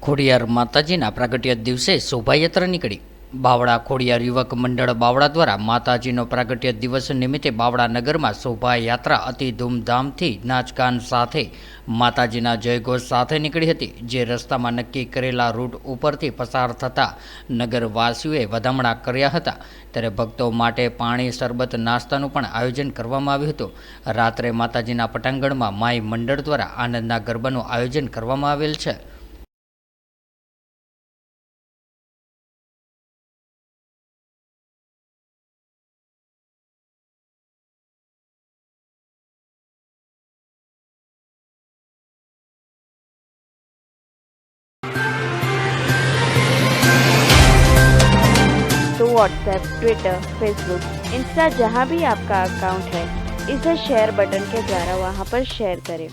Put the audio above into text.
ખોડિયાર માતાજીના પ્રાગટ્ય દિવસે શોભાયાત્રા નીકળી। બાવળા ખોડિયાર યુવક મંડળ બાવળા દ્વારા માતાજીનો પ્રાગટ્ય દિવસ નિમિત્તે બાવળા નગરમાં શોભાયાત્રા અતિ ધૂમધામથી નાચગાન સાથે માતાજીના જયઘોષ સાથે નીકળી હતી, જે રસ્તામાં નક્કી કરેલા રૂટ ઉપરથી પસાર થતા નગરવાસીઓએ વધામણા કર્યા હતા। ત્યારે ભક્તો માટે પાણી, શરબત, નાસ્તાનું પણ આયોજન કરવામાં આવ્યું હતું। રાત્રે માતાજીના પટાંગણમાં માઈ મંડળ દ્વારા આનંદના ગરબાનું આયોજન કરવામાં આવેલ છે। तो व्हाट्सएप, ट्विटर, फेसबुक, इंस्टा जहाँ भी आपका अकाउंट है, इसे शेयर बटन के द्वारा वहाँ पर शेयर करें।